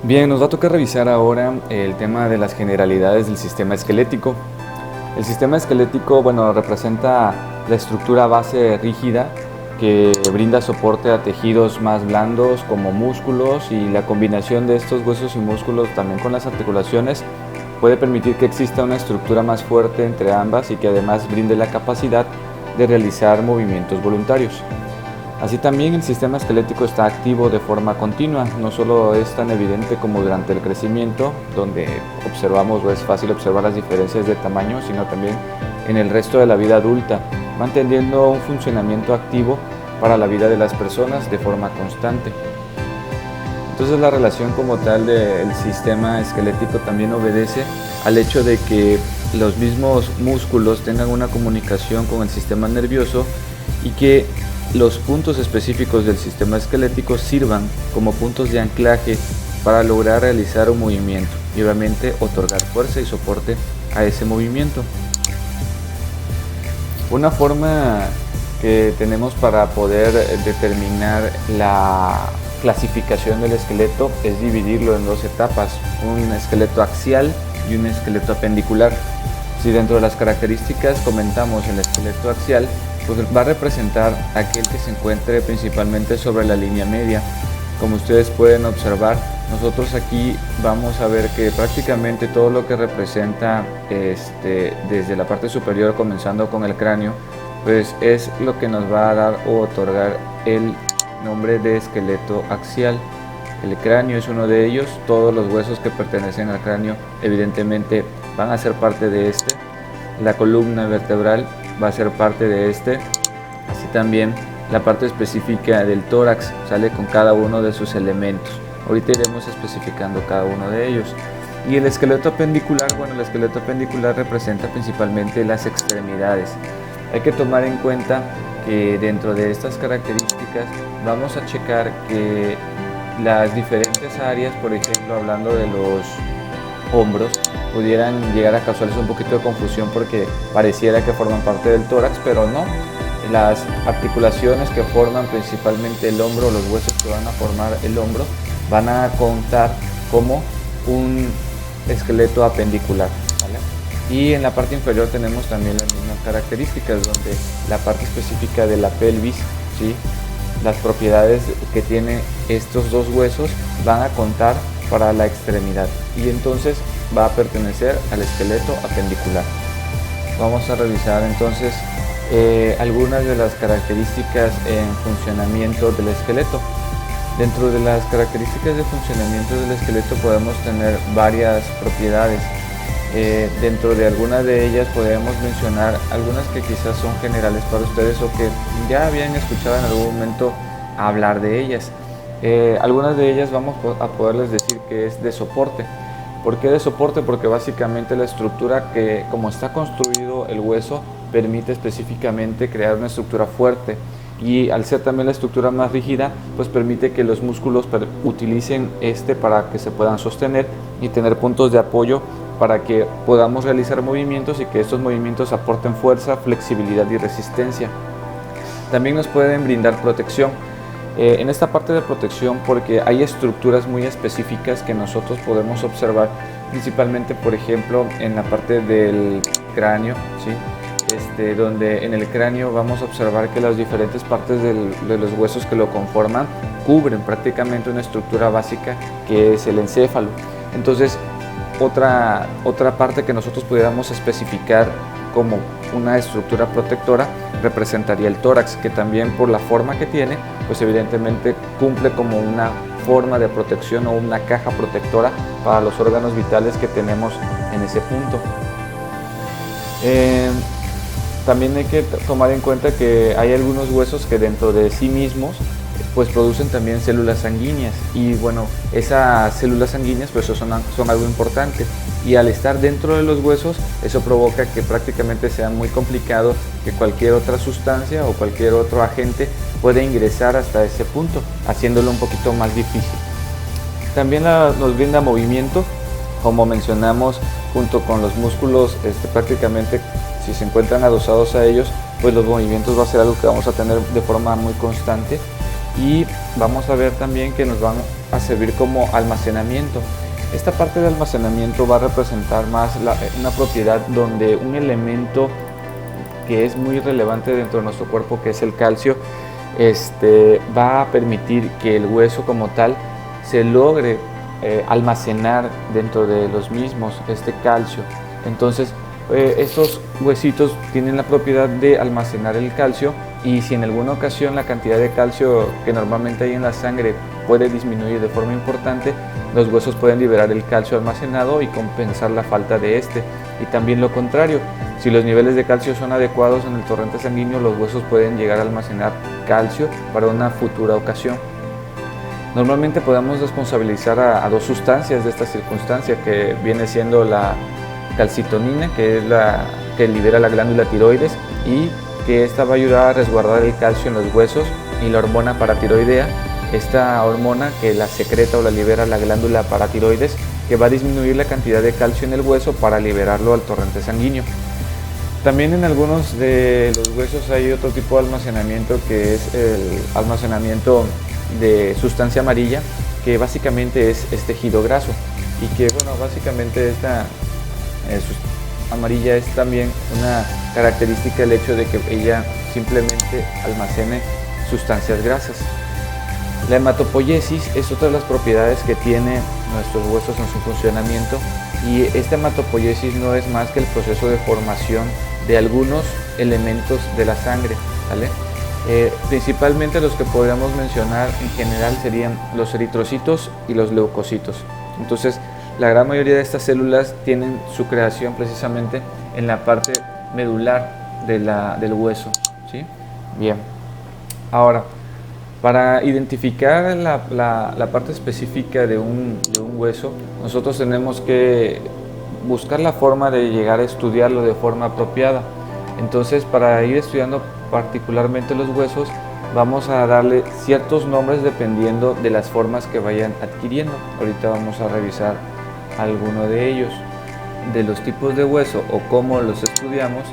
Bien, nos va a tocar revisar ahora el tema de las generalidades del sistema esquelético. El sistema esquelético, bueno, representa la estructura base rígida que brinda soporte a tejidos más blandos como músculos, y la combinación de estos huesos y músculos también con las articulaciones puede permitir que exista una estructura más fuerte entre ambas y que además brinde la capacidad de realizar movimientos voluntarios. Así también el sistema esquelético está activo de forma continua, no solo es tan evidente como durante el crecimiento, donde observamos o es fácil observar las diferencias de tamaño, sino también en el resto de la vida adulta, manteniendo un funcionamiento activo para la vida de las personas de forma constante. Entonces la relación como tal del sistema esquelético también obedece al hecho de que los mismos músculos tengan una comunicación con el sistema nervioso y que los puntos específicos del sistema esquelético sirvan como puntos de anclaje para lograr realizar un movimiento y obviamente otorgar fuerza y soporte a ese movimiento. Una forma que tenemos para poder determinar la clasificación del esqueleto es dividirlo en dos etapas, un esqueleto axial y un esqueleto apendicular. Si dentro de las características comentamos el esqueleto axial, pues va a representar aquel que se encuentre principalmente sobre la línea media. Como ustedes pueden observar, nosotros aquí vamos a ver que prácticamente todo lo que representa desde la parte superior comenzando con el cráneo, pues es lo que nos va a dar o otorgar el nombre de esqueleto axial. El cráneo es uno de ellos, todos los huesos que pertenecen al cráneo evidentemente van a ser parte de este. La columna vertebral va a ser parte de este, así también la parte específica del tórax sale con cada uno de sus elementos. Ahorita iremos especificando cada uno de ellos. Y el esqueleto apendicular, bueno, el esqueleto apendicular representa principalmente las extremidades. Hay que tomar en cuenta que dentro de estas características vamos a checar que las diferentes áreas, por ejemplo, hablando de los hombros, pudieran llegar a causarles un poquito de confusión porque pareciera que forman parte del tórax, pero no. Las articulaciones que forman principalmente el hombro, los huesos que van a formar el hombro, van a contar como un esqueleto apendicular, ¿vale? Y en la parte inferior tenemos también las mismas características, donde la parte específica de la pelvis, ¿sí?, las propiedades que tiene estos dos huesos van a contar para la extremidad y entonces va a pertenecer al esqueleto apendicular. Vamos a revisar entonces algunas de las características en funcionamiento del esqueleto. Dentro de las características de funcionamiento del esqueleto podemos tener varias propiedades. Dentro de algunas de ellas podemos mencionar algunas que quizás son generales para ustedes o que ya habían escuchado en algún momento hablar de ellas. Algunas de ellas vamos a poderles decir que es de soporte. ¿Por qué de soporte? Porque básicamente la estructura que, como está construido el hueso, permite específicamente crear una estructura fuerte, y al ser también la estructura más rígida, pues permite que los músculos utilicen para que se puedan sostener y tener puntos de apoyo para que podamos realizar movimientos y que estos movimientos aporten fuerza, flexibilidad y resistencia. También nos pueden brindar protección. En esta parte de protección, porque hay estructuras muy específicas que nosotros podemos observar, principalmente por ejemplo en la parte del cráneo, ¿sí? Donde en el cráneo vamos a observar que las diferentes partes de los huesos que lo conforman cubren prácticamente una estructura básica que es el encéfalo. Entonces otra parte que nosotros pudiéramos especificar como una estructura protectora representaría el tórax, que también por la forma que tiene, pues evidentemente cumple como una forma de protección o una caja protectora para los órganos vitales que tenemos en ese punto. También hay que tomar en cuenta que hay algunos huesos que dentro de sí mismos pues producen también células sanguíneas, y bueno, esas células sanguíneas pues son algo importante, y al estar dentro de los huesos eso provoca que prácticamente sea muy complicado que cualquier otra sustancia o cualquier otro agente pueda ingresar hasta ese punto, haciéndolo un poquito más difícil. También nos brinda movimiento, como mencionamos, junto con los músculos, prácticamente si se encuentran adosados a ellos, pues los movimientos va a ser algo que vamos a tener de forma muy constante. y vamos a ver también que nos van a servir como almacenamiento. Esta parte de almacenamiento va a representar más una propiedad donde un elemento que es muy relevante dentro de nuestro cuerpo, que es el calcio, va a permitir que el hueso como tal se logre almacenar dentro de los mismos este calcio. Entonces estos huesitos tienen la propiedad de almacenar el calcio, y si en alguna ocasión la cantidad de calcio que normalmente hay en la sangre puede disminuir de forma importante, los huesos pueden liberar el calcio almacenado y compensar la falta de este. Y también lo contrario, si los niveles de calcio son adecuados en el torrente sanguíneo, los huesos pueden llegar a almacenar calcio para una futura ocasión. Normalmente podemos responsabilizar a dos sustancias de esta circunstancia, que viene siendo la calcitonina, que es la que libera la glándula tiroides, y que esta va a ayudar a resguardar el calcio en los huesos, y la hormona paratiroidea, esta hormona que la secreta o la libera la glándula paratiroides, que va a disminuir la cantidad de calcio en el hueso para liberarlo al torrente sanguíneo. También en algunos de los huesos hay otro tipo de almacenamiento, que es el almacenamiento de sustancia amarilla, que básicamente es tejido graso, y que bueno, básicamente esta amarilla es también una característica del hecho de que ella simplemente almacene sustancias grasas. La hematopoiesis es otra de las propiedades que tiene nuestros huesos en su funcionamiento, y esta hematopoiesis no es más que el proceso de formación de algunos elementos de la sangre, ¿vale? Principalmente los que podríamos mencionar en general serían los eritrocitos y los leucocitos. Entonces, la gran mayoría de estas células tienen su creación precisamente en la parte medular del hueso, ¿sí? Bien, ahora, para identificar la parte específica de un hueso, nosotros tenemos que buscar la forma de llegar a estudiarlo de forma apropiada. Entonces, para ir estudiando particularmente los huesos, vamos a darle ciertos nombres dependiendo de las formas que vayan adquiriendo. Ahorita vamos a revisar alguno de ellos. De los tipos de hueso o cómo los estudiamos,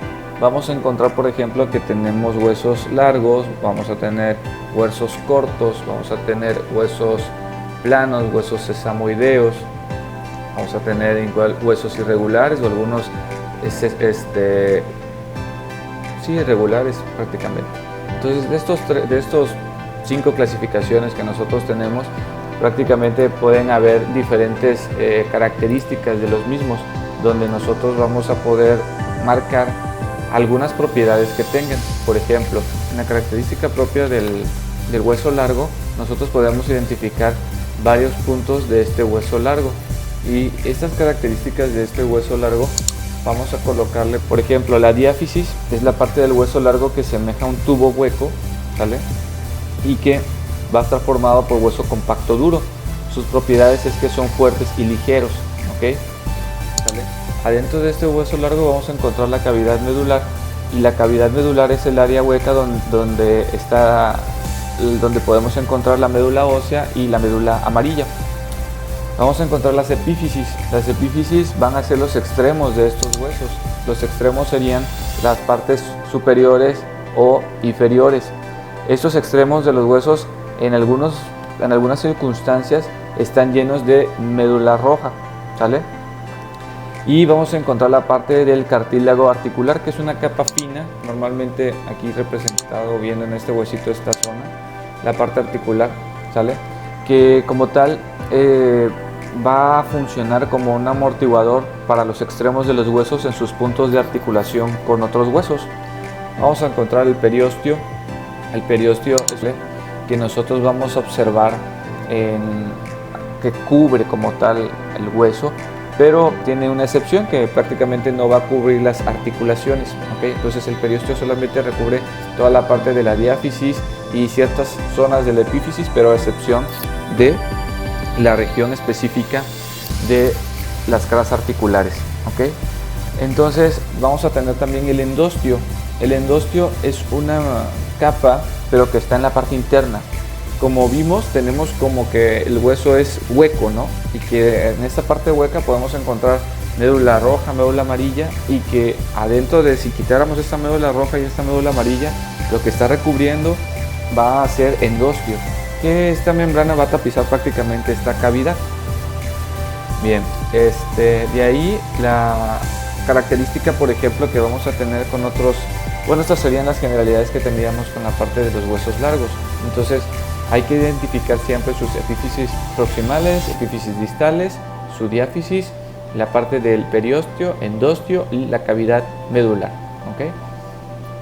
vamos a encontrar, por ejemplo, que tenemos huesos largos, vamos a tener huesos cortos, vamos a tener huesos planos, huesos sesamoideos, vamos a tener igual huesos irregulares o algunos sí, irregulares prácticamente. Entonces, de estos 5 clasificaciones que nosotros tenemos, prácticamente pueden haber diferentes características de los mismos, donde nosotros vamos a poder marcar algunas propiedades que tengan. Por ejemplo, en la característica propia del hueso largo, nosotros podemos identificar varios puntos de este hueso largo, y estas características de este hueso largo vamos a colocarle, por ejemplo, la diáfisis es la parte del hueso largo que semeja a un tubo hueco, ¿vale? Y que va a estar formado por hueso compacto duro. Sus propiedades es que son fuertes y ligeros, ¿ok? ¿Vale? Adentro de este hueso largo vamos a encontrar la cavidad medular, y la cavidad medular es el área hueca donde podemos encontrar la médula ósea y la médula amarilla. Vamos a encontrar las epífisis. Las epífisis van a ser los extremos de estos huesos. Los extremos serían las partes superiores o inferiores. Estos extremos de los huesos en algunas circunstancias están llenos de médula roja, ¿sale? Y vamos a encontrar la parte del cartílago articular, que es una capa fina, normalmente aquí representado viendo en este huesito esta zona, la parte articular, ¿sale? Que como tal va a funcionar como un amortiguador para los extremos de los huesos en sus puntos de articulación con otros huesos. Vamos a encontrar el periósteo. El periósteo es el que nosotros vamos a observar que cubre como tal el hueso, pero tiene una excepción, que prácticamente no va a cubrir las articulaciones, ¿okay? Entonces el periósteo solamente recubre toda la parte de la diáfisis y ciertas zonas de la epífisis, pero a excepción de la región específica de las caras articulares, ¿okay? Entonces vamos a tener también el endostio. El endostio es una capa, pero que está en la parte interna. Como vimos, tenemos como que el hueso es hueco, ¿no? Y que en esta parte hueca podemos encontrar médula roja, médula amarilla, y que adentro de, si quitáramos esta médula roja y esta médula amarilla, lo que está recubriendo va a ser endostio. que esta membrana va a tapizar prácticamente esta cavidad. Bien, de ahí la característica, por ejemplo, que vamos a tener con otros, bueno, estas serían las generalidades que tendríamos con la parte de los huesos largos. Entonces hay que identificar siempre sus epífisis proximales, epífisis distales, su diáfisis, la parte del periósteo, endostio y la cavidad medular. ¿Ok?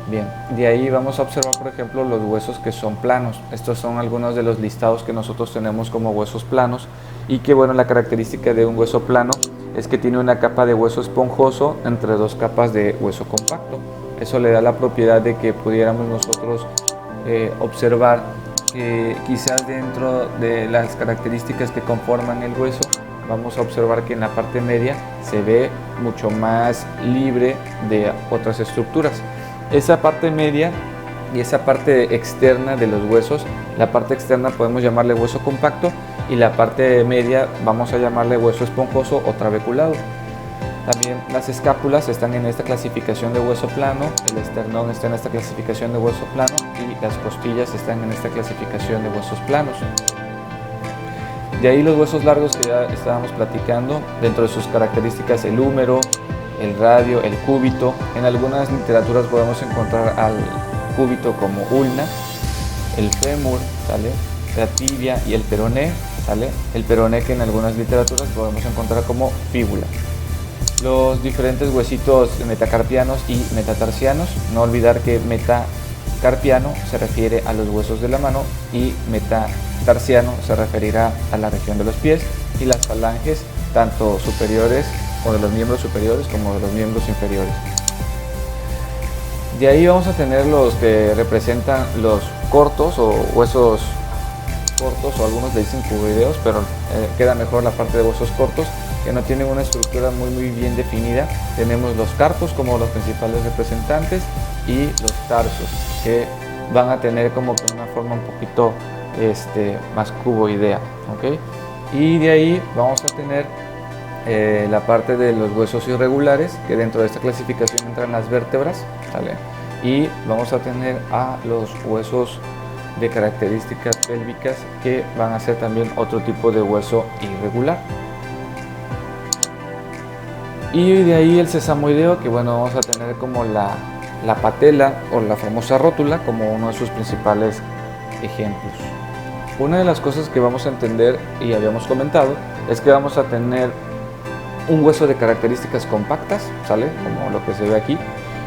Bien, de ahí vamos a observar, por ejemplo, los huesos que son planos. Estos son algunos de los listados que nosotros tenemos como huesos planos, y que, bueno, la característica de un hueso plano es que tiene una capa de hueso esponjoso entre dos capas de hueso compacto. Eso le da la propiedad de que pudiéramos nosotros observar que quizás dentro de las características que conforman el hueso, vamos a observar que en la parte media se ve mucho más libre de otras estructuras. Esa parte media y esa parte externa de los huesos, la parte externa podemos llamarle hueso compacto y la parte media vamos a llamarle hueso esponjoso o trabeculado. También las escápulas están en esta clasificación de hueso plano, el esternón está en esta clasificación de hueso plano y las costillas están en esta clasificación de huesos planos. De ahí los huesos largos que ya estábamos platicando, dentro de sus características el húmero, el radio, el cúbito. En algunas literaturas podemos encontrar al cúbito como ulna, el fémur, ¿sale?, la tibia y el peroné, ¿sale?, el peroné, que en algunas literaturas podemos encontrar como fíbula. Los diferentes huesitos metacarpianos y metatarsianos, no olvidar que metacarpiano se refiere a los huesos de la mano y metatarsiano se referirá a la región de los pies, y las falanges tanto superiores o de los miembros superiores como de los miembros inferiores. De ahí vamos a tener los que representan los cortos o huesos cortos, o algunos le dicen cubideos, pero queda mejor la parte de huesos cortos, que no tienen una estructura muy bien definida. Tenemos los carpos como los principales representantes y los tarsos, que van a tener como que una forma un poquito más cuboidea, ¿ok? Y de ahí vamos a tener la parte de los huesos irregulares, que dentro de esta clasificación entran las vértebras, ¿vale? Y vamos a tener a los huesos de características pélvicas, que van a ser también otro tipo de hueso irregular. Y de ahí el sesamoideo, que, bueno, vamos a tener como la patela o la famosa rótula como uno de sus principales ejemplos. Una de las cosas que vamos a entender, y habíamos comentado, es que vamos a tener un hueso de características compactas, ¿sale?, como lo que se ve aquí,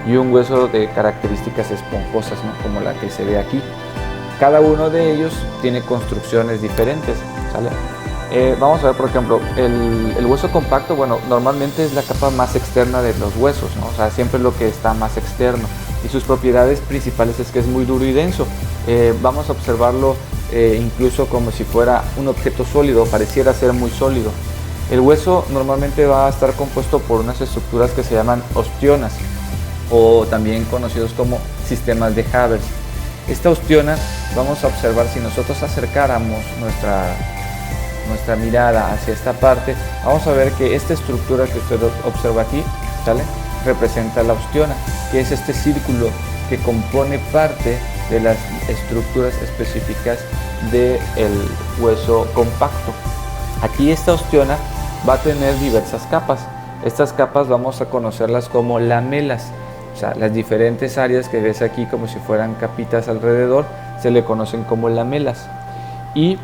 y un hueso de características esponjosas, ¿no?, como la que se ve aquí. Cada uno de ellos tiene construcciones diferentes, ¿sale? Vamos a ver, por ejemplo, el hueso compacto, bueno, normalmente es la capa más externa de los huesos, ¿no? O sea, siempre es lo que está más externo, y sus propiedades principales es que es muy duro y denso. Vamos a observarlo incluso como si fuera un objeto sólido, pareciera ser muy sólido. El hueso normalmente va a estar compuesto por unas estructuras que se llaman ostionas, o también conocidos como sistemas de Havers. Esta ostiona, vamos a observar, si nosotros acercáramos nuestra mirada hacia esta parte, vamos a ver que esta estructura que usted observa aquí, ¿sale?, representa la ostiona, que es este círculo que compone parte de las estructuras específicas del hueso compacto. Aquí esta ostiona va a tener diversas capas. Estas capas vamos a conocerlas como lamelas. O sea, las diferentes áreas que ves aquí como si fueran capitas alrededor se le conocen como lamelas. Y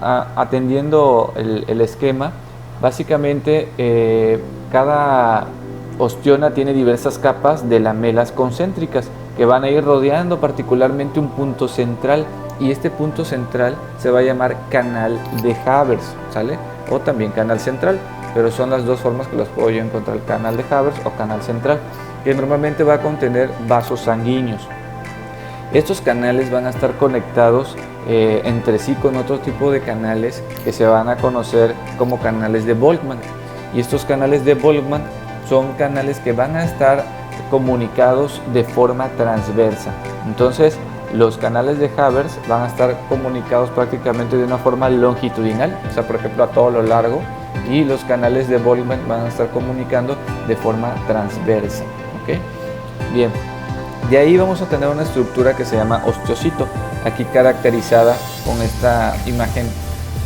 atendiendo el esquema, básicamente cada ostiona tiene diversas capas de lamelas concéntricas que van a ir rodeando particularmente un punto central, y este punto central se va a llamar canal de Havers, ¿sale?, o también canal central, pero son las dos formas que las puedo yo encontrar: canal de Havers o canal central, que normalmente va a contener vasos sanguíneos. Estos canales van a estar conectados entre sí con otro tipo de canales que se van a conocer como canales de Volkmann, y estos canales de Volkmann son canales que van a estar comunicados de forma transversa. Entonces los canales de Havers van a estar comunicados prácticamente de una forma longitudinal, o sea, por ejemplo, a todo lo largo, y los canales de Volkmann van a estar comunicando de forma transversa, ¿ok? Bien, De ahí vamos a tener una estructura que se llama osteocito, aquí caracterizada con esta imagen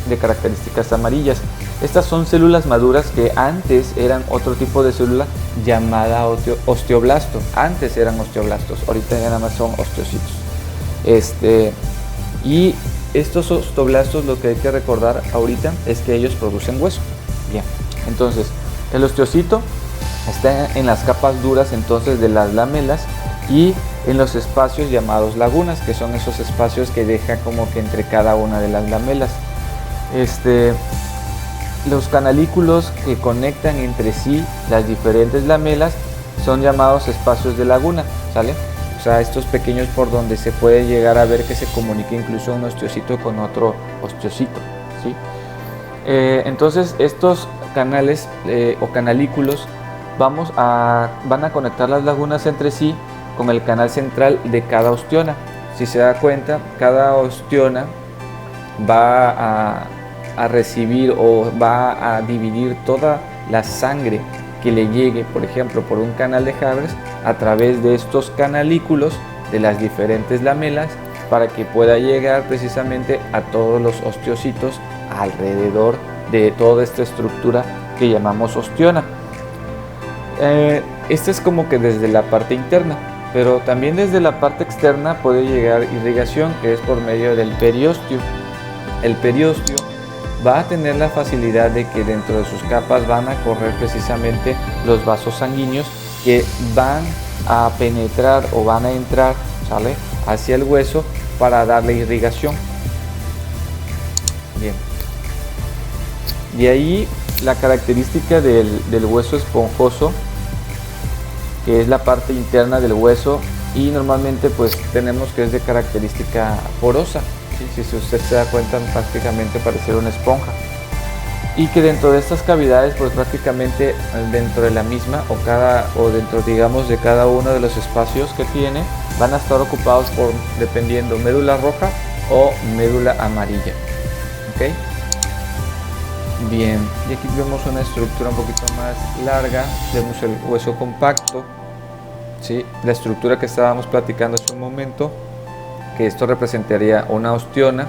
de características amarillas. Estas son células maduras que antes eran otro tipo de célula llamada osteoblasto. Antes eran osteoblastos, ahorita ya nada más son osteocitos. Y estos osteoblastos, lo que hay que recordar ahorita es que ellos producen hueso. Bien, entonces el osteocito está en las capas duras entonces de las lamelas y en los espacios llamados lagunas, que son esos espacios que deja como que entre cada una de las lamelas. Los canalículos que conectan entre sí las diferentes lamelas son llamados espacios de laguna, ¿sale? O sea, estos pequeños por donde se puede llegar a ver que se comunica incluso un osteocito con otro osteocito, ¿sí? Entonces estos canales o canalículos van a conectar las lagunas entre sí con el canal central de cada ostiona. Si se da cuenta, cada ostiona va a recibir o va a dividir toda la sangre que le llegue, por ejemplo, por un canal de Havers a través de estos canalículos de las diferentes lamelas para que pueda llegar precisamente a todos los osteocitos alrededor de toda esta estructura que llamamos ostiona. Esta es como que desde la parte interna, pero también desde la parte externa puede llegar irrigación, que es por medio del periósteo. El periósteo va a tener la facilidad de que dentro de sus capas van a correr precisamente los vasos sanguíneos que van a penetrar o van a entrar, ¿sale?, hacia el hueso para darle irrigación. Bien. De ahí la característica del hueso esponjoso, que es la parte interna del hueso, y normalmente pues tenemos que es de característica porosa. ¿Sí? Si usted se da cuenta, prácticamente parece una esponja, y que dentro de estas cavidades pues prácticamente dentro de la misma o dentro, digamos, de cada uno de los espacios que tiene van a estar ocupados por, dependiendo, médula roja o médula amarilla. ¿Ok? Bien, y aquí vemos una estructura un poquito más larga. Vemos el hueso compacto, ¿sí? La estructura que estábamos platicando hace un momento, que esto representaría una ostiona.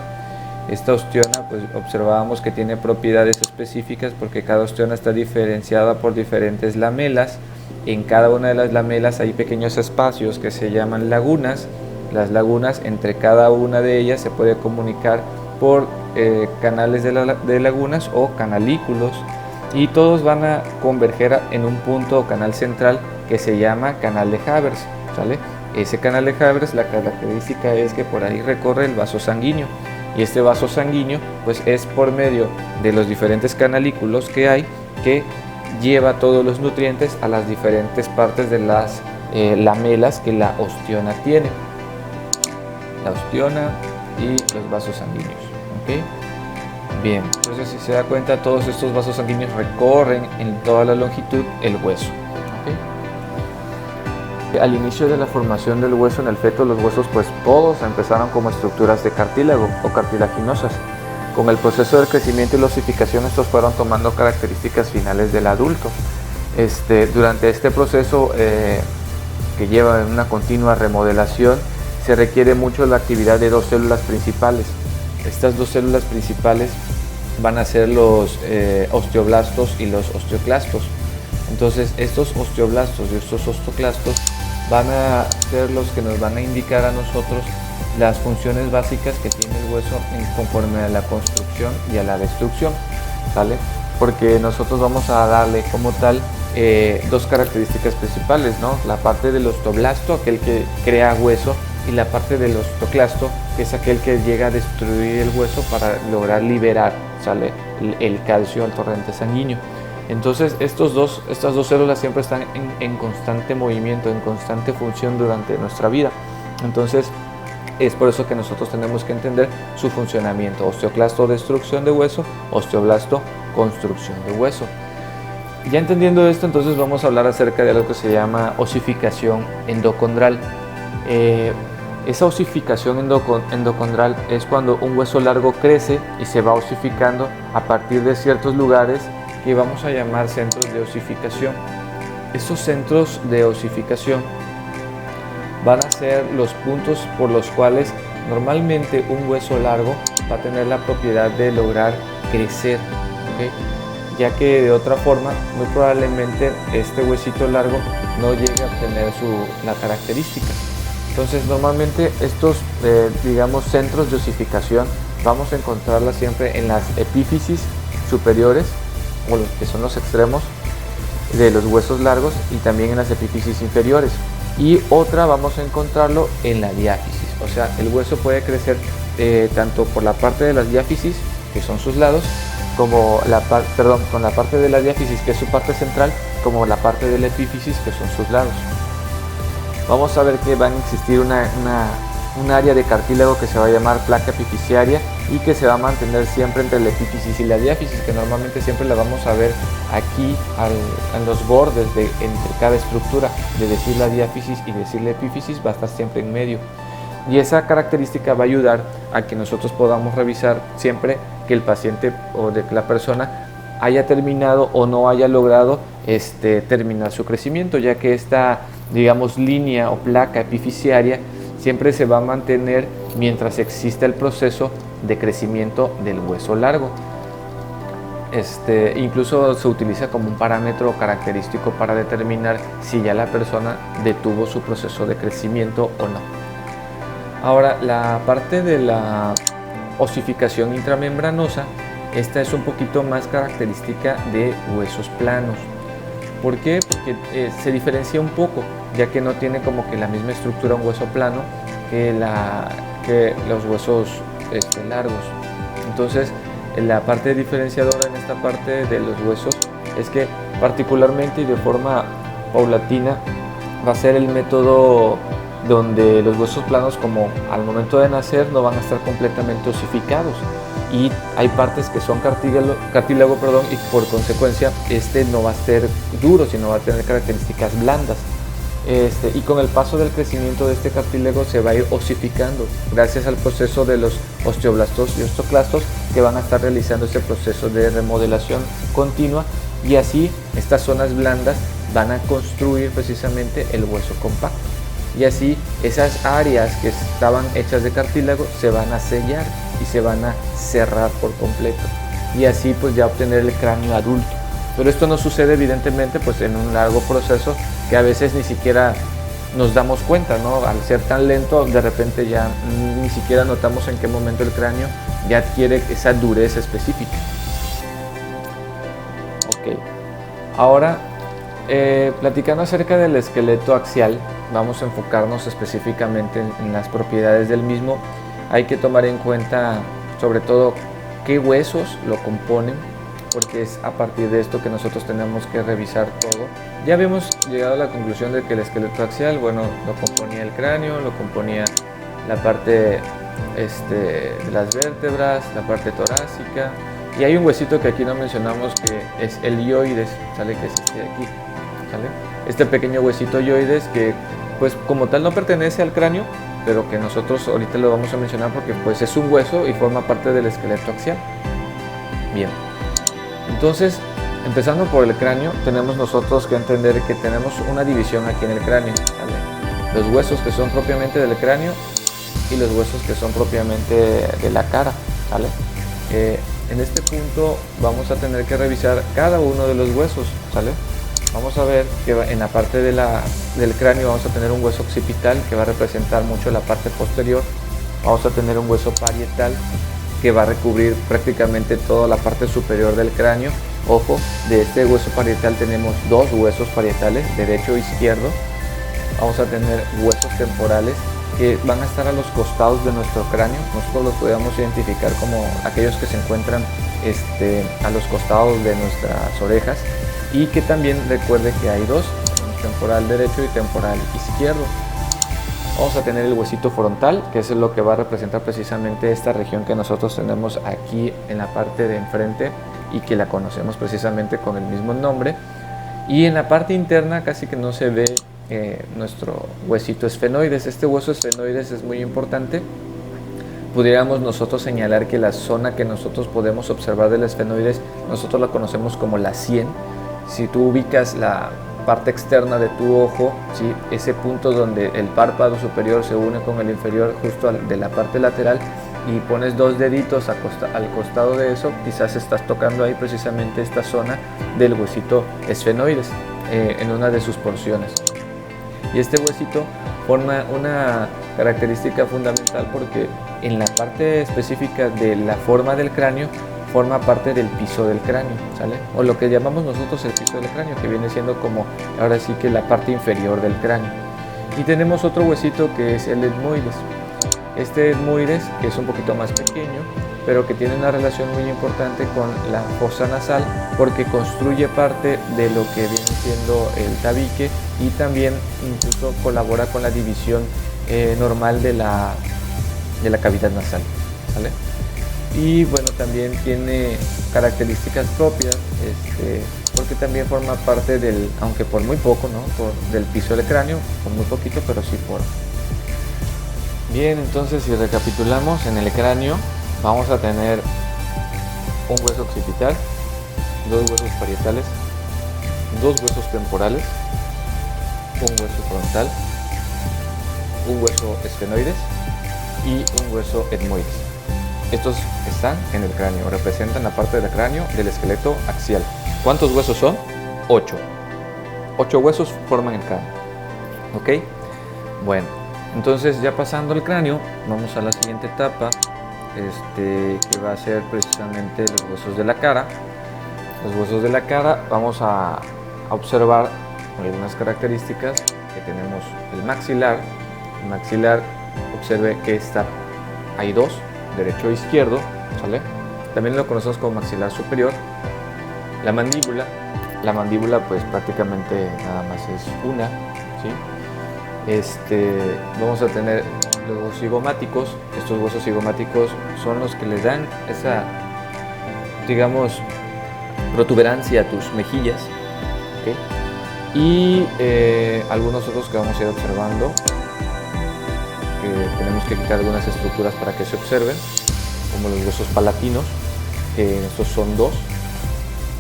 Esta ostiona, pues observábamos que tiene propiedades específicas porque cada ostiona está diferenciada por diferentes lamelas. En cada una de las lamelas hay pequeños espacios que se llaman lagunas. Las lagunas, entre cada una de ellas se puede comunicar por canales de lagunas o canalículos, y todos van a converger en un punto o canal central que se llama canal de Havers, ¿sale? Ese canal de Havers, la característica es que por ahí recorre el vaso sanguíneo, y este vaso sanguíneo pues es por medio de los diferentes canalículos que hay, que lleva todos los nutrientes a las diferentes partes de las lamelas que la ostiona tiene. La ostiona y los vasos sanguíneos. ¿Okay? Bien, entonces si se da cuenta, todos estos vasos sanguíneos recorren en toda la longitud el hueso. ¿Okay? Al inicio de la formación del hueso en el feto, los huesos pues todos empezaron como estructuras de cartílago o cartilaginosas. Con el proceso del crecimiento y la osificación, estos fueron tomando características finales del adulto. Durante este proceso que lleva en una continua remodelación, se requiere mucho la actividad de dos células principales. Estas dos células principales van a ser los osteoblastos y los osteoclastos. Entonces estos osteoblastos y estos osteoclastos van a ser los que nos van a indicar a nosotros las funciones básicas que tiene el hueso conforme a la construcción y a la destrucción, ¿vale? Porque nosotros vamos a darle como tal dos características principales, ¿no? La parte del osteoblasto, aquel que crea hueso, y la parte del osteoclasto, que es aquel que llega a destruir el hueso para lograr liberar, ¿sale?, el calcio al torrente sanguíneo. Entonces estas dos células siempre están en constante movimiento, en constante función durante nuestra vida. Entonces es por eso que nosotros tenemos que entender su funcionamiento: osteoclasto, destrucción de hueso; osteoblasto, construcción de hueso. Ya entendiendo esto, entonces vamos a hablar acerca de algo que se llama osificación endocondral. Esa osificación endocondral es cuando un hueso largo crece y se va osificando a partir de ciertos lugares que vamos a llamar centros de osificación. Estos centros de osificación van a ser los puntos por los cuales normalmente un hueso largo va a tener la propiedad de lograr crecer, ¿okay? Ya que de otra forma muy probablemente este huesito largo no llegue a obtener la característica. Entonces normalmente estos digamos centros de osificación vamos a encontrarlas siempre en las epífisis superiores, o los que son los extremos de los huesos largos, y también en las epífisis inferiores. Y otra vamos a encontrarlo en la diáfisis, o sea, el hueso puede crecer tanto por la parte de las diáfisis, que son sus lados, como con la parte de la diáfisis, que es su parte central, como la parte de la epífisis, que son sus lados. Vamos a ver que van a existir un área de cartílago que se va a llamar placa epifisiaria y que se va a mantener siempre entre la epífisis y la diáfisis, que normalmente siempre la vamos a ver aquí en los bordes entre cada estructura, de decir la diáfisis y decir la epífisis va a estar siempre en medio. Y esa característica va a ayudar a que nosotros podamos revisar siempre que el paciente o de que la persona haya terminado o no haya logrado terminar su crecimiento, ya que esta, digamos, línea o placa epifisiaria siempre se va a mantener mientras exista el proceso de crecimiento del hueso largo. Incluso se utiliza como un parámetro característico para determinar si ya la persona detuvo su proceso de crecimiento o no. Ahora, la parte de la osificación intramembranosa, esta es un poquito más característica de huesos planos. ¿Por qué? Porque se diferencia un poco, ya que no tiene como que la misma estructura un hueso plano que los huesos largos. Entonces, la parte diferenciadora en esta parte de los huesos es que particularmente y de forma paulatina va a ser el método donde los huesos planos, como al momento de nacer, no van a estar completamente osificados, y hay partes que son cartílago, y por consecuencia no va a ser duro, sino va a tener características blandas. Y con el paso del crecimiento de este cartílago se va a ir osificando gracias al proceso de los osteoblastos y osteoclastos, que van a estar realizando este proceso de remodelación continua, y así estas zonas blandas van a construir precisamente el hueso compacto. Y así esas áreas que estaban hechas de cartílago se van a sellar y se van a cerrar por completo, y así pues ya obtener el cráneo adulto. Pero esto no sucede evidentemente pues en un largo proceso que a veces ni siquiera nos damos cuenta, ¿no? Al ser tan lento, de repente ya ni siquiera notamos en qué momento el cráneo ya adquiere esa dureza específica. Ok, ahora platicando acerca del esqueleto axial, vamos a enfocarnos específicamente en las propiedades del mismo. Hay que tomar en cuenta sobre todo qué huesos lo componen, porque es a partir de esto que nosotros tenemos que revisar todo. Ya habíamos llegado a la conclusión de que el esqueleto axial, bueno, lo componía el cráneo, lo componía la parte de las vértebras, la parte torácica, y hay un huesito que aquí no mencionamos, que es el hioides, ¿sale? Que es este de aquí, ¿sale? Este pequeño huesito hioides que pues como tal no pertenece al cráneo, pero que nosotros ahorita lo vamos a mencionar porque pues es un hueso y forma parte del esqueleto axial. Bien, entonces empezando por el cráneo, tenemos nosotros que entender que tenemos una división aquí en el cráneo, ¿vale? Los huesos que son propiamente del cráneo y los huesos que son propiamente de la cara, ¿vale? En este punto vamos a tener que revisar cada uno de los huesos, ¿sale? Vamos a ver que en la parte del cráneo vamos a tener un hueso occipital que va a representar mucho la parte posterior. Vamos a tener un hueso parietal que va a recubrir prácticamente toda la parte superior del cráneo. Ojo, de este hueso parietal tenemos dos huesos parietales, derecho e izquierdo. Vamos a tener huesos temporales que van a estar a los costados de nuestro cráneo. Nosotros los podemos identificar como aquellos que se encuentran a los costados de nuestras orejas, y que también recuerde que hay dos, temporal derecho y temporal izquierdo. Vamos a tener el huesito frontal, que es lo que va a representar precisamente esta región que nosotros tenemos aquí en la parte de enfrente y que la conocemos precisamente con el mismo nombre. Y en la parte interna casi que no se ve nuestro huesito esfenoides. Este hueso esfenoides es muy importante. Pudiéramos nosotros señalar que la zona que nosotros podemos observar del esfenoides, nosotros la conocemos como la sien. Si tú ubicas parte externa de tu ojo, ¿sí? Ese punto donde el párpado superior se une con el inferior justo de la parte lateral, y pones 2 deditos al costado de eso, quizás estás tocando ahí precisamente esta zona del huesito esfenoides en una de sus porciones. Y este huesito forma una característica fundamental porque en la parte específica de la forma del cráneo forma parte del piso del cráneo, ¿sale? O lo que llamamos nosotros el piso del cráneo, que viene siendo como ahora sí que la parte inferior del cráneo. Y tenemos otro huesito que es el etmoides. Este etmoides, que es un poquito más pequeño, pero que tiene una relación muy importante con la fosa nasal porque construye parte de lo que viene siendo el tabique y también incluso colabora con la división normal de la cavidad nasal, ¿vale? Y bueno, también tiene características propias porque también forma parte del, aunque por muy poco, ¿no? Del piso del cráneo, por muy poquito, pero sí por. Bien, entonces si recapitulamos, en el cráneo vamos a tener un hueso occipital, 2 huesos parietales, 2 huesos temporales, un hueso frontal, un hueso esfenoides y un hueso etmoides. Estos están en el cráneo, representan la parte del cráneo del esqueleto axial. ¿Cuántos huesos son? 8. 8 huesos forman el cráneo. ¿Ok? Bueno, entonces ya pasando el cráneo, vamos a la siguiente etapa, que va a ser precisamente los huesos de la cara. Los huesos de la cara vamos a observar algunas características que tenemos. El maxilar. El maxilar, observe que hay 2, derecho e izquierdo, ¿sale? También lo conocemos como maxilar superior. La mandíbula pues prácticamente nada más es una, ¿sí? Vamos a tener los cigomáticos. Estos huesos cigomáticos son los que les dan esa, digamos, protuberancia a tus mejillas, ¿okay? Y algunos otros que vamos a ir observando, que tenemos que quitar algunas estructuras para que se observen, como los huesos palatinos, que estos son 2,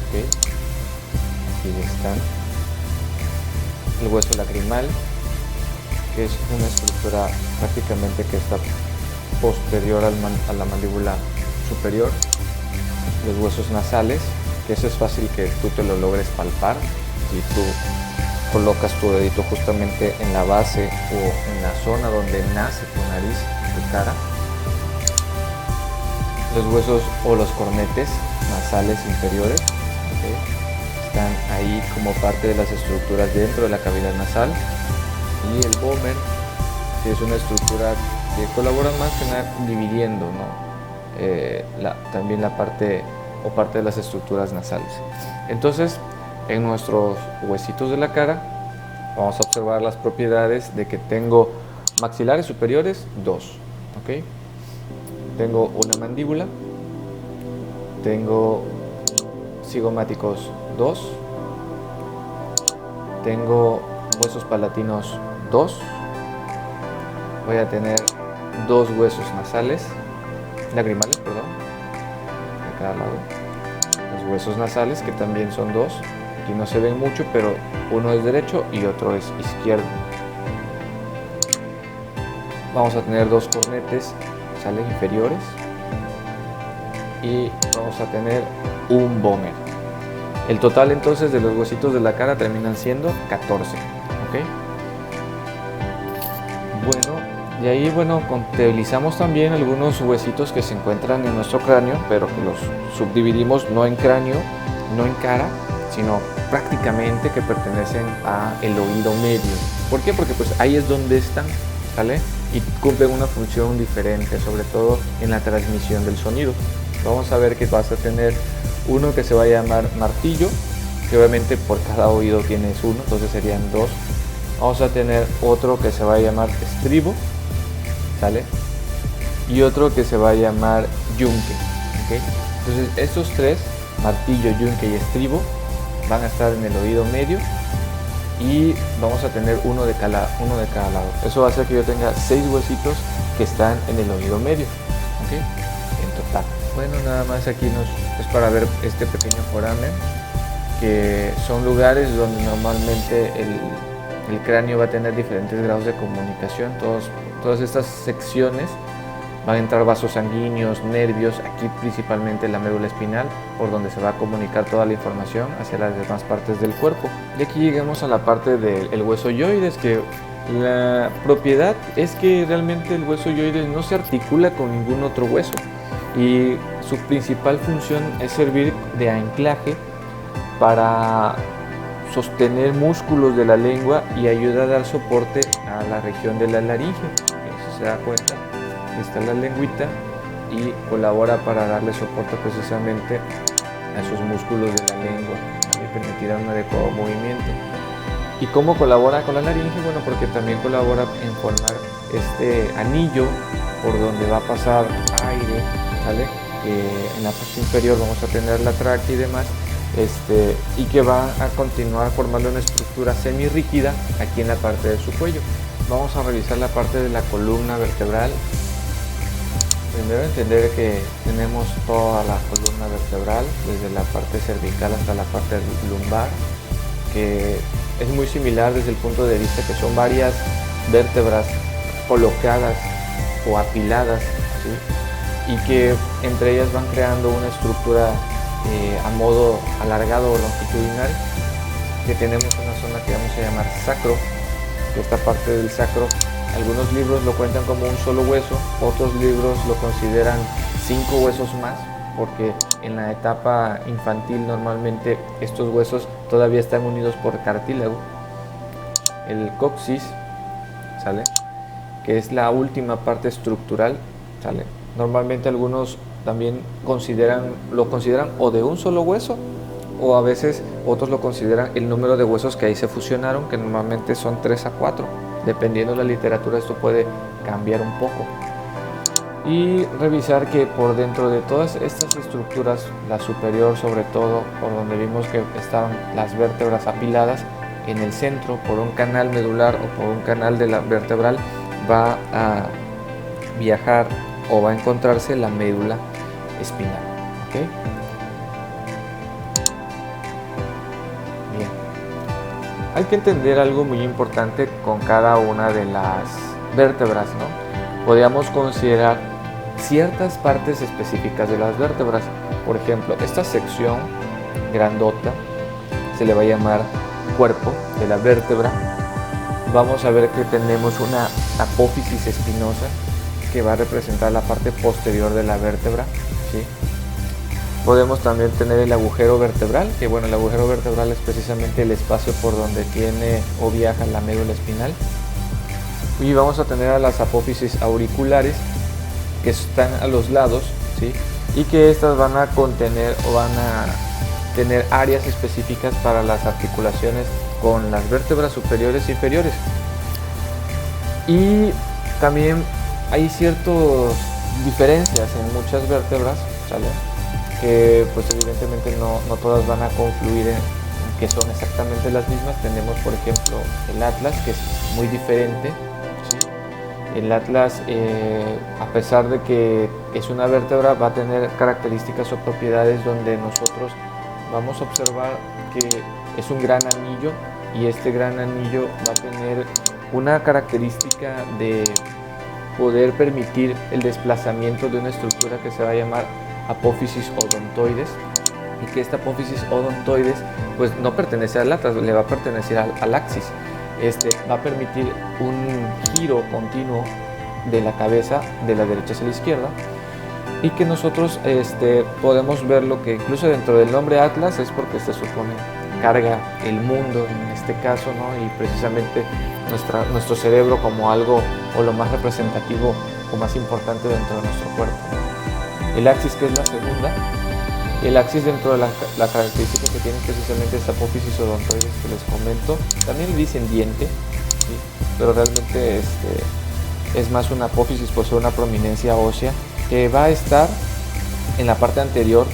¿okay? Aquí están. El hueso lagrimal, que es una estructura prácticamente que está posterior a la mandíbula superior. Los huesos nasales, que eso es fácil que tú te lo logres palpar si tú colocas tu dedito justamente en la base o en la zona donde nace tu nariz, tu cara. Los huesos o los cornetes nasales inferiores, ¿okay? Están ahí como parte de las estructuras dentro de la cavidad nasal. Y el vomer, que es una estructura que colabora más que nada dividiendo, ¿no? También la parte o parte de las estructuras nasales. Entonces, en nuestros huesitos de la cara vamos a observar las propiedades de que tengo maxilares superiores 2, ¿ok? Tengo una mandíbula, tengo cigomáticos 2, tengo huesos palatinos 2, voy a tener 2 huesos nasales, lagrimales, perdón, de cada lado. Los huesos nasales, que también son 2, aquí no se ven mucho, pero uno es derecho y otro es izquierdo. Vamos a tener 2 cornetes nasales inferiores y vamos a tener un vomer. El total entonces de los huesitos de la cara terminan siendo 14. ¿Okay? Bueno, y ahí contabilizamos también algunos huesitos que se encuentran en nuestro cráneo, pero que los subdividimos no en cráneo, no en cara, sino prácticamente que pertenecen a el oído medio. ¿Por qué? Porque pues ahí es donde están, ¿vale? Y cumplen una función diferente, sobre todo en la transmisión del sonido. Vamos a ver que vas a tener uno que se va a llamar martillo, que obviamente por cada oído tienes uno, entonces serían 2. Vamos a tener otro que se va a llamar estribo, ¿sale? Y otro que se va a llamar yunque, ¿okay? Entonces estos 3, martillo, yunque y estribo, van a estar en el oído medio y vamos a tener uno de cada lado. Eso va a hacer que yo tenga 6 huesitos que están en el oído medio, ¿okay? En total. Bueno, nada más aquí es para ver este pequeño foramen que son lugares donde normalmente el cráneo va a tener diferentes grados de comunicación. Todas estas secciones van a entrar vasos sanguíneos, nervios, aquí principalmente la médula espinal, por donde se va a comunicar toda la información hacia las demás partes del cuerpo. Y aquí llegamos a la parte del hueso yoides, que la propiedad es que realmente el hueso yoides no se articula con ningún otro hueso y su principal función es servir de anclaje para sostener músculos de la lengua y ayuda a dar soporte a la región de la laringe. Si se da cuenta, está la lengüita y colabora para darle soporte precisamente a esos músculos de la lengua y permitir un adecuado movimiento. ¿Y cómo colabora con la laringe? Bueno, porque también colabora en formar este anillo por donde va a pasar aire, ¿vale? En la parte inferior vamos a tener la tráquea y demás, y que va a continuar formando una estructura semirrígida aquí en la parte de su cuello. Vamos a revisar la parte de la columna vertebral. Primero entender que tenemos toda la columna vertebral, desde la parte cervical hasta la parte lumbar, que es muy similar desde el punto de vista que son varias vértebras colocadas o apiladas, ¿sí? Y que entre ellas van creando una estructura a modo alargado o longitudinal, que tenemos una zona que vamos a llamar sacro, que esta parte del sacro, algunos libros lo cuentan como un solo hueso, otros libros lo consideran 5 huesos más, porque en la etapa infantil normalmente estos huesos todavía están unidos por cartílago. El coxis, ¿sale?, que es la última parte estructural, ¿sale? Normalmente algunos también lo consideran o de un solo hueso, o a veces otros lo consideran el número de huesos que ahí se fusionaron, que normalmente son 3 a 4. Dependiendo de la literatura esto puede cambiar un poco. Y revisar que por dentro de todas estas estructuras, la superior sobre todo, por donde vimos que estaban las vértebras apiladas, en el centro por un canal medular o por un canal de la vertebral va a viajar o va a encontrarse la médula espinal. ¿Okay? Bien. Hay que entender algo muy importante con cada una de las vértebras, ¿no? Podríamos considerar ciertas partes específicas de las vértebras. Por ejemplo, esta sección grandota se le va a llamar cuerpo de la vértebra. Vamos a ver que tenemos una apófisis espinosa que va a representar la parte posterior de la vértebra, ¿sí? Podemos también tener el agujero vertebral, que bueno, el agujero vertebral es precisamente el espacio por donde tiene o viaja la médula espinal. Y vamos a tener a las apófisis auriculares, que están a los lados, ¿sí? Y que estas van a contener o van a tener áreas específicas para las articulaciones con las vértebras superiores e inferiores. Y también hay ciertas diferencias en muchas vértebras, ¿sale?, que pues evidentemente no todas van a confluir en que son exactamente las mismas. Tenemos por ejemplo el atlas, que es muy diferente, ¿sí? El atlas, a pesar de que es una vértebra, va a tener características o propiedades donde nosotros vamos a observar que es un gran anillo, y este gran anillo va a tener una característica de poder permitir el desplazamiento de una estructura que se va a llamar apófisis odontoides, y que esta apófisis odontoides pues no pertenece al atlas, le va a pertenecer al axis. Va a permitir un giro continuo de la cabeza de la derecha hacia la izquierda, y que nosotros podemos ver lo que incluso dentro del nombre atlas es porque se supone carga el mundo en este caso, ¿no? Y precisamente nuestro cerebro como algo o lo más representativo o más importante dentro de nuestro cuerpo. El axis, que es la segunda, el axis dentro de la característica que tiene precisamente esta apófisis odontoides que les comento, también le dicen diente, ¿sí? Pero realmente es más una apófisis, pues una prominencia ósea que va a estar en la parte anterior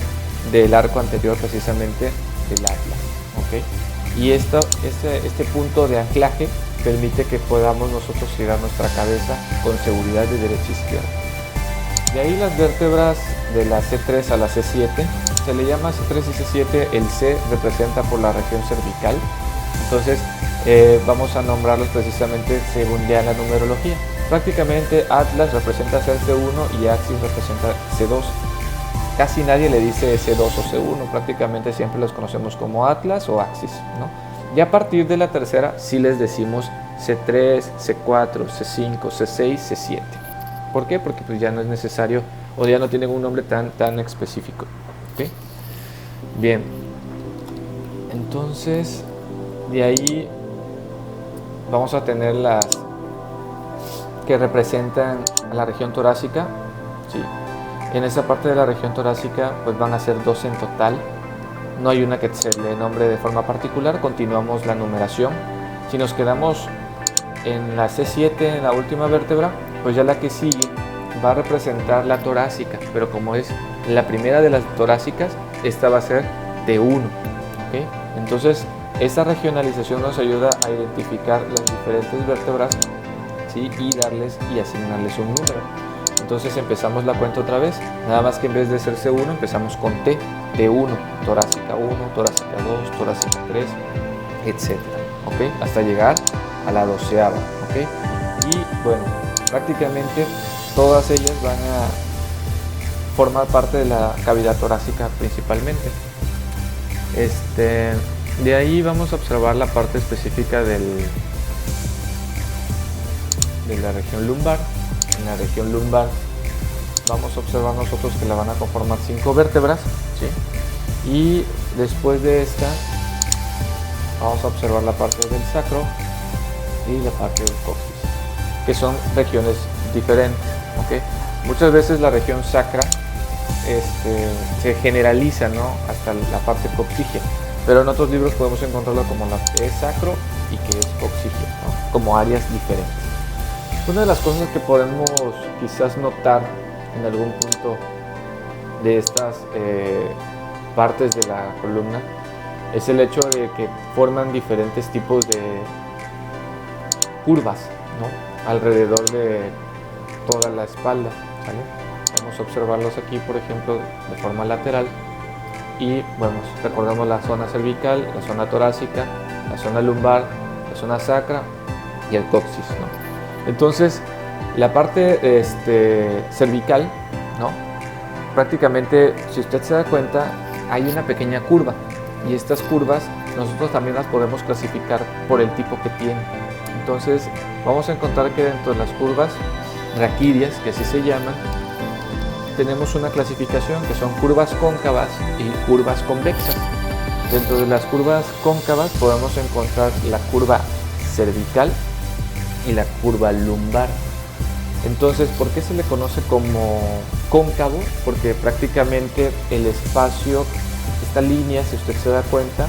del arco anterior precisamente del atlas, ¿okay? Y este punto de anclaje permite que podamos nosotros girar nuestra cabeza con seguridad de derecha a izquierda. De ahí las vértebras de la C3 a la C7. Se le llama C3 y C7, el C representa por la región cervical. Entonces vamos a nombrarlos precisamente según ya la numerología. Prácticamente Atlas representa C1 y Axis representa C2. Casi nadie le dice C2 o C1, prácticamente siempre los conocemos como Atlas o Axis, ¿no? Y a partir de la tercera sí les decimos C3, C4, C5, C6, C7. ¿Por qué? Porque pues ya no es necesario o ya no tienen un nombre tan específico. ¿Okay? Bien, entonces de ahí vamos a tener las que representan a la región torácica, ¿sí? En esa parte de la región torácica pues van a ser 2 en total. No hay una que se le nombre de forma particular. Continuamos la numeración. Si nos quedamos en la C7, en la última vértebra, pues ya la que sigue va a representar la torácica, pero como es la primera de las torácicas, esta va a ser T1. ¿Okay? Entonces esta regionalización nos ayuda a identificar las diferentes vértebras, ¿sí? Y darles y asignarles un número. Entonces empezamos la cuenta otra vez, nada más que en vez de ser C1 empezamos con T, T1, torácica 1, torácica 2, torácica 3, etc. ¿Okay? Hasta llegar a la 12ª. ¿Okay? Y bueno, prácticamente todas ellas van a formar parte de la cavidad torácica principalmente. De ahí vamos a observar la parte específica de la región lumbar. En la región lumbar vamos a observar nosotros que la van a conformar 5 vértebras, ¿sí? Y después de esta vamos a observar la parte del sacro y la parte del coxis, que son regiones diferentes. ¿Okay? Muchas veces la región sacra se generaliza, ¿no? Hasta la parte coxígea, pero en otros libros podemos encontrarlo como la que es sacro y que es coxígea, ¿no? Como áreas diferentes. Una de las cosas que podemos quizás notar en algún punto de estas partes de la columna es el hecho de que forman diferentes tipos de curvas, ¿no? Alrededor de toda la espalda, ¿vale? Vamos a observarlos aquí, por ejemplo, de forma lateral y recordamos la zona cervical, la zona torácica, la zona lumbar, la zona sacra y el coxis, ¿no? Entonces, la parte cervical, ¿no? Prácticamente, si usted se da cuenta, hay una pequeña curva y estas curvas nosotros también las podemos clasificar por el tipo que tienen. Entonces, vamos a encontrar que dentro de las curvas raquídeas, que así se llaman, tenemos una clasificación que son curvas cóncavas y curvas convexas. Dentro de las curvas cóncavas podemos encontrar la curva cervical y la curva lumbar. Entonces, ¿por qué se le conoce como cóncavo? Porque prácticamente el espacio, esta línea, si usted se da cuenta,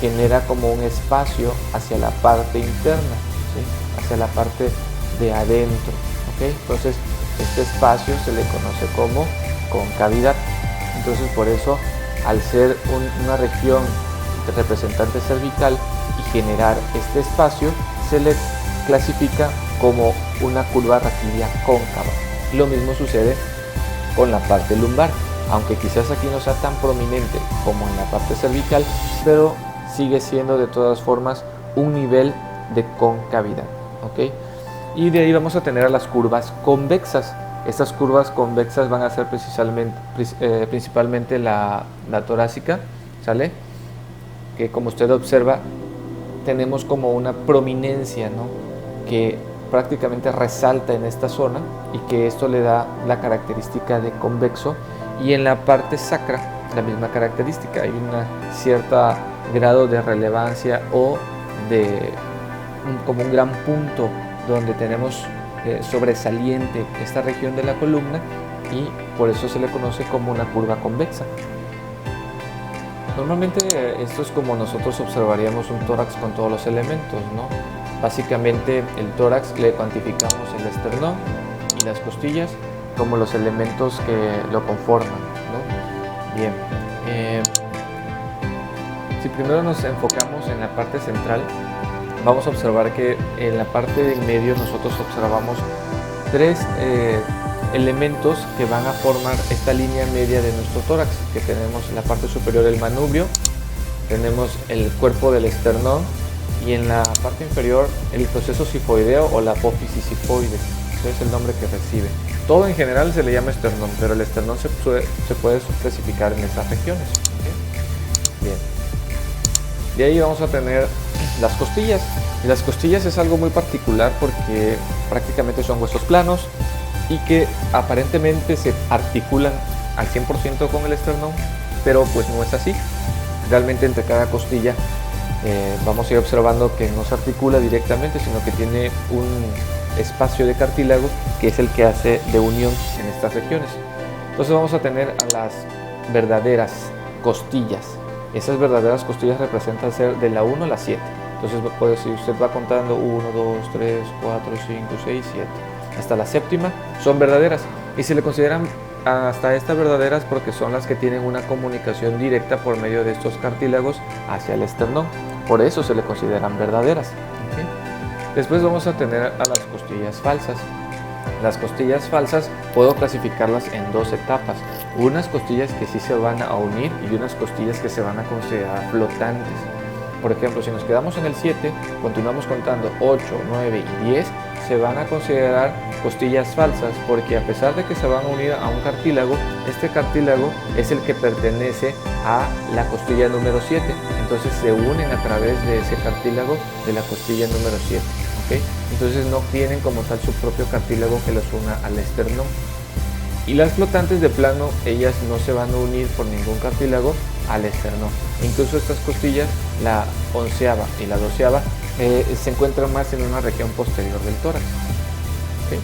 genera como un espacio hacia la parte interna, ¿sí? Hacia la parte de adentro. ¿Okay? Entonces, este espacio se le conoce como concavidad. Entonces, por eso, al ser una región representante cervical y generar este espacio, se le clasifica como una curva raquídea cóncava. Lo mismo sucede con la parte lumbar, aunque quizás aquí no sea tan prominente como en la parte cervical, pero sigue siendo de todas formas un nivel de concavidad. ¿Okay? Y de ahí vamos a tener a las curvas convexas. Estas curvas convexas van a ser principalmente la torácica, ¿sale? Que como usted observa, tenemos como una prominencia, ¿no? Que prácticamente resalta en esta zona y que esto le da la característica de convexo. Y en la parte sacra, la misma característica, hay un cierto grado de relevancia o de como un gran punto donde tenemos sobresaliente esta región de la columna y por eso se le conoce como una curva convexa. Normalmente esto es como nosotros observaríamos un tórax con todos los elementos, ¿no? Básicamente el tórax le cuantificamos el esternón y las costillas como los elementos que lo conforman, ¿no? Bien, si primero nos enfocamos en la parte central, vamos a observar que en la parte de en medio nosotros observamos tres elementos que van a formar esta línea media de nuestro tórax, que tenemos en la parte superior el manubrio, tenemos el cuerpo del esternón y en la parte inferior el proceso sifoideo o la apófisis sifoide. Ese es el nombre que recibe. Todo en general se le llama esternón, pero el esternón se puede subclasificar en esas regiones. ¿Okay? Bien. De ahí vamos a tener las costillas. Y las costillas es algo muy particular porque prácticamente son huesos planos y que aparentemente se articulan al 100% con el esternón, pero pues no es así. Realmente entre cada costilla vamos a ir observando que no se articula directamente, sino que tiene un espacio de cartílago que es el que hace de unión en estas regiones. Entonces vamos a tener a las verdaderas costillas. Esas verdaderas costillas representan ser de la 1 a la 7. Entonces, si usted va contando 1, 2, 3, 4, 5, 6, 7, hasta la séptima son verdaderas. Y se le consideran hasta estas verdaderas porque son las que tienen una comunicación directa por medio de estos cartílagos hacia el esternón. Por eso se le consideran verdaderas. ¿Okay? Después vamos a tener a las costillas falsas. Las costillas falsas puedo clasificarlas en dos etapas. Unas costillas que sí se van a unir y unas costillas que se van a considerar flotantes. Por ejemplo, si nos quedamos en el 7, continuamos contando 8, 9 y 10, se van a considerar costillas falsas porque a pesar de que se van a unir a un cartílago, este cartílago es el que pertenece a la costilla número 7. Entonces se unen a través de ese cartílago de la costilla número 7. ¿Okay? Entonces no tienen como tal su propio cartílago que los una al esternón. Y las flotantes de plano, ellas no se van a unir por ningún cartílago al esternón. Incluso estas costillas, la 11ª y la 12ª, se encuentran más en una región posterior del tórax. ¿Okay?